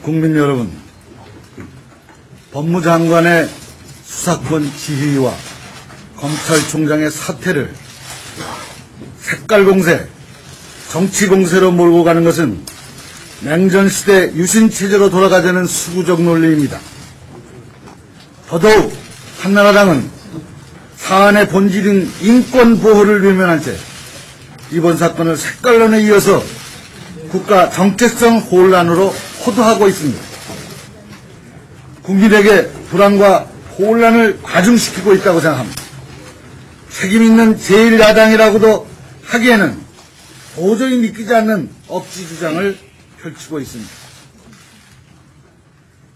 국민 여러분, 법무장관의 수사권 지휘와 검찰총장의 사퇴를 색깔 공세, 정치 공세로 몰고 가는 것은 냉전시대 유신체제로 돌아가자는 수구적 논리입니다. 더더욱 한나라당은 사안의 본질인 인권보호를 외면한 채 이번 사건을 색깔론에 이어서 국가 정체성 혼란으로 호도하고 있습니다. 국민에게 불안과 혼란을 가중시키고 있다고 생각합니다. 책임있는 제1야당이라고도 하기에는 도저히 믿기지 않는 억지 주장을 펼치고 있습니다.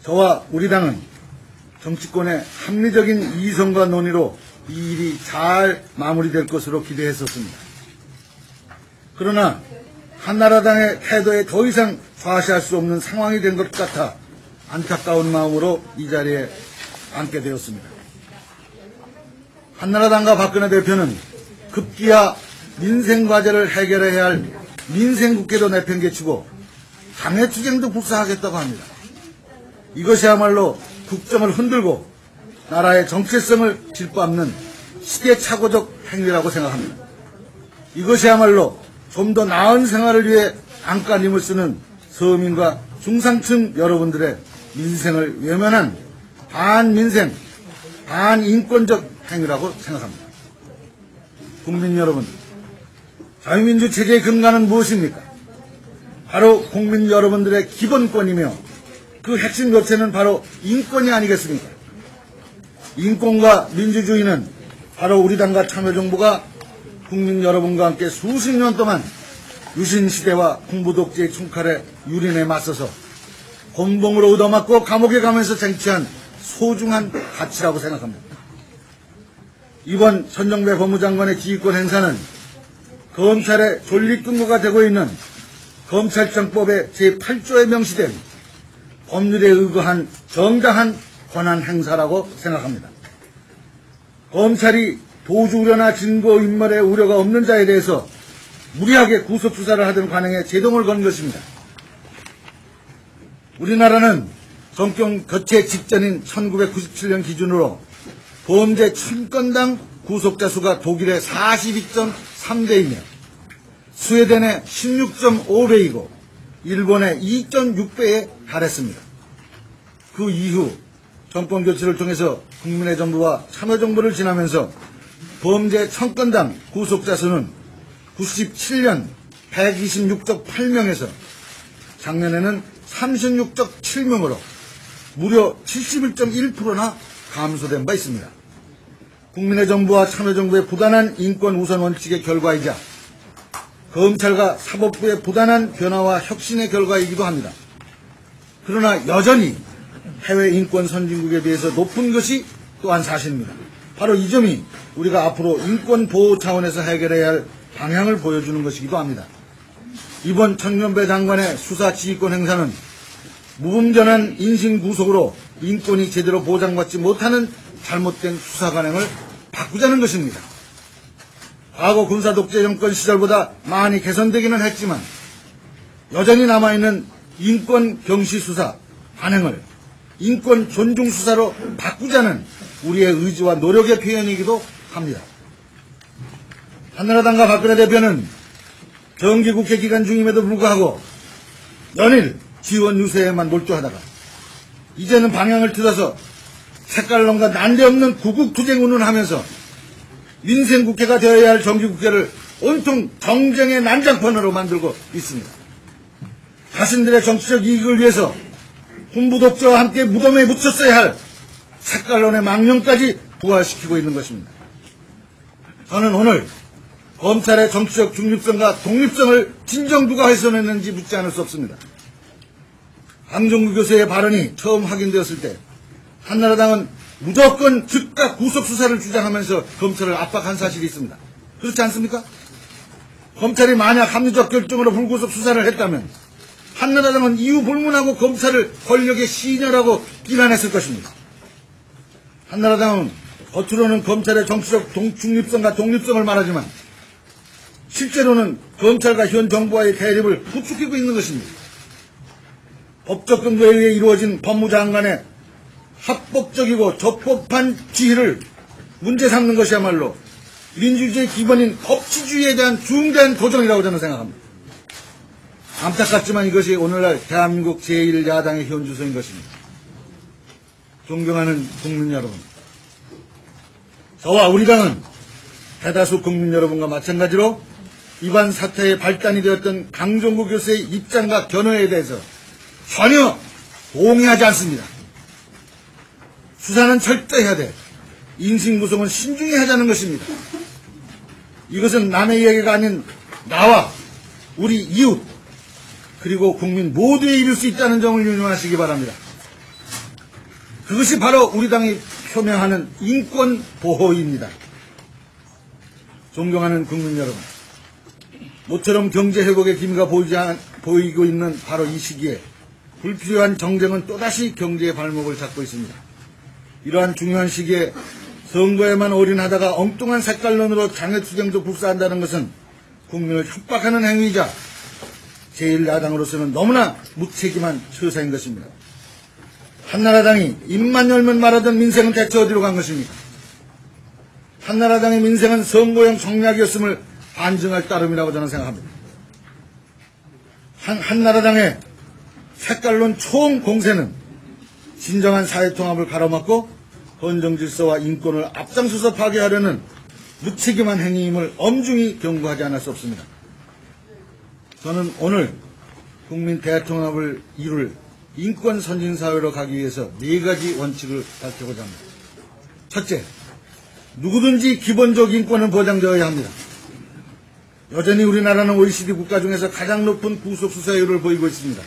저와 우리 당은 정치권의 합리적인 이성과 논의로 이 일이 잘 마무리될 것으로 기대했었습니다. 그러나 한나라당의 태도에 더 이상 좌시할 수 없는 상황이 된 것 같아 안타까운 마음으로 이 자리에 앉게 되었습니다. 한나라당과 박근혜 대표는 급기야 민생과제를 해결해야 할 민생국회도 내팽개치고 당해투쟁도 불사하겠다고 합니다. 이것이야말로 국정을 흔들고 나라의 정체성을 짓밟는 시대착오적 행위라고 생각합니다. 이것이야말로 좀 더 나은 생활을 위해 안간힘을 쓰는 서민과 중상층 여러분들의 민생을 외면한 반민생, 반인권적 행위라고 생각합니다. 국민 여러분, 자유민주 체제의 근간은 무엇입니까? 바로 국민 여러분들의 기본권이며 그 핵심 요체는 바로 인권이 아니겠습니까? 인권과 민주주의는 바로 우리 당과 참여정부가 국민 여러분과 함께 수십 년 동안 유신시대와 군부독재의 총칼에 유린에 맞서서 곤봉으로 얻어맞고 감옥에 가면서 쟁취한 소중한 가치라고 생각합니다. 이번 천정배 법무장관의 지휘권 행사는 검찰의 존립근거가 되고 있는 검찰청법의 제8조에 명시된 법률에 의거한 정당한 권한 행사라고 생각합니다. 검찰이 도주 우려나 증거 인멸의 우려가 없는 자에 대해서 무리하게 구속 수사를 하던 관행에 제동을 건 것입니다. 우리나라는 정권 교체 직전인 1997년 기준으로 범죄 1000건당 구속자 수가 독일의 42.3배이며 스웨덴의 16.5배이고 일본의 2.6배에 달했습니다. 그 이후 정권 교체를 통해서 국민의 정부와 참여정부를 지나면서 범죄 1000건당 구속자 수는 97년 126.8명에서 작년에는 36.7명으로 무려 71.1%나 감소된 바 있습니다. 국민의 정부와 참여정부의 부단한 인권 우선 원칙의 결과이자 검찰과 사법부의 부단한 변화와 혁신의 결과이기도 합니다. 그러나 여전히 해외 인권 선진국에 비해서 높은 것이 또한 사실입니다. 바로 이 점이 우리가 앞으로 인권 보호 차원에서 해결해야 할 방향을 보여주는 것이기도 합니다. 이번 천정배 장관의 수사 지휘권 행사는 무분별한 인신구속으로 인권이 제대로 보장받지 못하는 잘못된 수사 관행을 바꾸자는 것입니다. 과거 군사독재 정권 시절보다 많이 개선되기는 했지만 여전히 남아있는 인권 경시 수사 관행을 인권 존중 수사로 바꾸자는 우리의 의지와 노력의 표현이기도 합니다. 한나라당과 박근혜 대표는 정기국회 기간 중임에도 불구하고 연일 지원 유세에만 몰두하다가 이제는 방향을 틀어서 색깔론과 난데없는 구국투쟁 운운하면서 민생국회가 되어야 할 정기국회를 온통 정쟁의 난장판으로 만들고 있습니다. 자신들의 정치적 이익을 위해서 군부독재와 함께 무덤에 묻혔어야 할 색깔론의 망령까지 부활시키고 있는 것입니다. 저는 오늘 검찰의 정치적 중립성과 독립성을 진정 누가 훼손했는지 묻지 않을 수 없습니다. 강정구 교수의 발언이 처음 확인되었을 때 한나라당은 무조건 즉각 구속 수사를 주장하면서 검찰을 압박한 사실이 있습니다. 그렇지 않습니까? 검찰이 만약 합리적 결정으로 불구속 수사를 했다면 한나라당은 이유 불문하고 검찰을 권력의 시녀라고 비난했을 것입니다. 한나라당은 겉으로는 검찰의 정치적 중립성과 독립성을 말하지만 실제로는 검찰과 현 정부와의 대립을 부추기고 있는 것입니다. 법적 근거에 의해 이루어진 법무장관의 합법적이고 적법한 지휘를 문제 삼는 것이야말로 민주주의의 기본인 법치주의에 대한 중대한 도전이라고 저는 생각합니다. 안타깝지만 이것이 오늘날 대한민국 제1야당의 현주소인 것입니다. 존경하는 국민 여러분, 저와 우리 당은 대다수 국민 여러분과 마찬가지로 이번 사태의 발단이 되었던 강정구 교수의 입장과 견해에 대해서 전혀 동의하지 않습니다. 수사는 철저히 하되 인신구속은 신중히 하자는 것입니다. 이것은 남의 이야기가 아닌 나와 우리 이웃 그리고 국민 모두에 이룰 수 있다는 점을 유념하시기 바랍니다. 그것이 바로 우리 당이 표명하는 인권보호입니다. 존경하는 국민 여러분, 모처럼 경제회복의 기미가 보이고 있는 바로 이 시기에 불필요한 정쟁은 또다시 경제의 발목을 잡고 있습니다. 이러한 중요한 시기에 선거에만 올인하다가 엉뚱한 색깔론으로 장애투쟁도 불사한다는 것은 국민을 협박하는 행위이자 제1야당으로서는 너무나 무책임한 처사인 것입니다. 한나라당이 입만 열면 말하던 민생은 대체 어디로 간 것입니까? 한나라당의 민생은 선거용 정략이었음을 반증할 따름이라고 저는 생각합니다. 한나라당의 색깔론 총공세는 진정한 사회통합을 가로막고 헌정질서와 인권을 앞장서서 파괴하려는 무책임한 행위임을 엄중히 경고하지 않을 수 없습니다. 저는 오늘 국민 대통합을 이룰 인권 선진사회로 가기 위해서 4가지 원칙을 밝히고자 합니다. 첫째, 누구든지 기본적 인권은 보장되어야 합니다. 여전히 우리나라는 OECD 국가 중에서 가장 높은 구속수사율을 보이고 있습니다.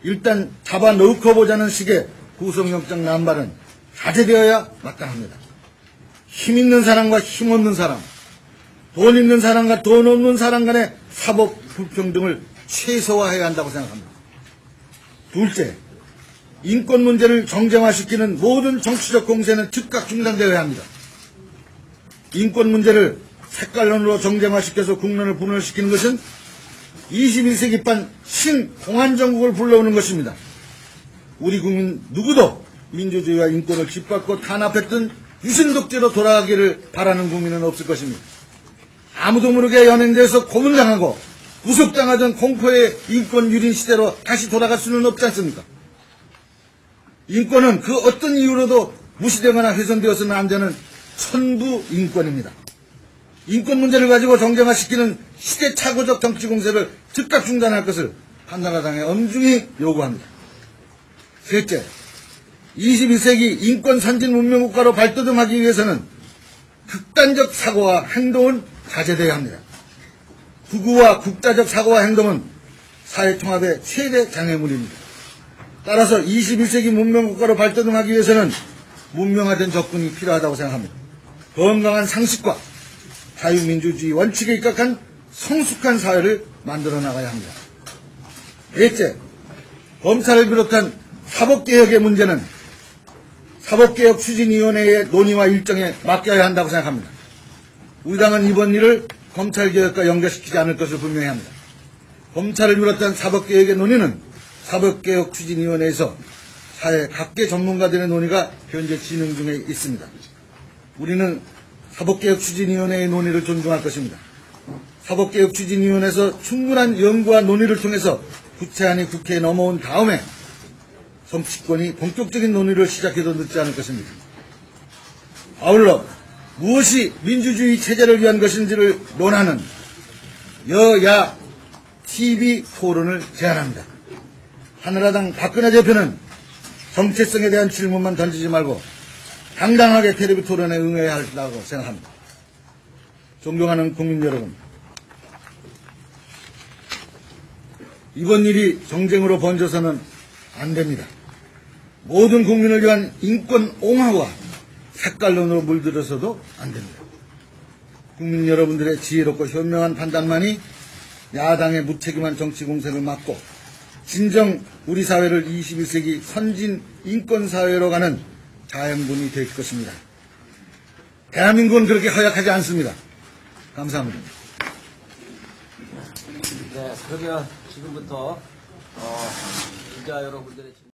일단 잡아넣고 보자는 식의 구속영장 남발은 자제되어야 마땅합니다. 힘 있는 사람과 힘 없는 사람, 돈 있는 사람과 돈 없는 사람 간의 사법 불평등을 최소화해야 한다고 생각합니다. 둘째, 인권 문제를 정쟁화시키는 모든 정치적 공세는 즉각 중단되어야 합니다. 인권 문제를 색깔론으로 정쟁화시켜서 국론을 분열시키는 것은 21세기판 신공안정국을 불러오는 것입니다. 우리 국민 누구도 민주주의와 인권을 짓밟고 탄압했던 유신독재로 돌아가기를 바라는 국민은 없을 것입니다. 아무도 모르게 연행돼서 고문당하고 구속당하던 공포의 인권 유린 시대로 다시 돌아갈 수는 없지 않습니까? 인권은 그 어떤 이유로도 무시되거나 훼손되어서는 안 되는 천부 인권입니다. 인권 문제를 가지고 정쟁화시키는 시대착오적 정치 공세를 즉각 중단할 것을 한나라당에 엄중히 요구합니다. 셋째, 21세기 인권 선진 문명국가로 발돋움하기 위해서는 극단적 사고와 행동은 자제되어야 합니다. 극우와 국자적 사고와 행동은 사회통합의 최대 장애물입니다. 따라서 21세기 문명국가로 발돋움하기 위해서는 문명화된 접근이 필요하다고 생각합니다. 건강한 상식과 자유민주주의 원칙에 입각한 성숙한 사회를 만들어 나가야 합니다. 넷째, 검찰을 비롯한 사법개혁의 문제는 사법개혁 추진위원회의 논의와 일정에 맡겨야 한다고 생각합니다. 우리 당은 이번 일을 검찰개혁과 연결시키지 않을 것을 분명히 합니다. 검찰을 비롯한 사법개혁의 논의는 사법개혁 추진위원회에서 사회 각계 전문가들의 논의가 현재 진행 중에 있습니다. 우리는 사법개혁 추진위원회의 논의를 존중할 것입니다. 사법개혁 추진위원회에서 충분한 연구와 논의를 통해서 구체안이 국회에 넘어온 다음에 정치권이 본격적인 논의를 시작해도 늦지 않을 것입니다. 아울러 무엇이 민주주의 체제를 위한 것인지를 논하는 여야 TV 토론을 제안합니다. 한나라당 박근혜 대표는 정체성에 대한 질문만 던지지 말고 당당하게 텔레비 토론에 응해야 한다고 생각합니다. 존경하는 국민 여러분, 이번 일이 정쟁으로 번져서는 안 됩니다. 모든 국민을 위한 인권 옹호와 색깔론으로 물들어서도 안 됩니다. 국민 여러분들의 지혜롭고 현명한 판단만이 야당의 무책임한 정치 공세를 막고 진정 우리 사회를 21세기 선진 인권사회로 가는 자양분이 될 것입니다. 대한민국은 그렇게 허약하지 않습니다. 감사합니다. 네, 그러면 지금부터 기자 여러분들의 질문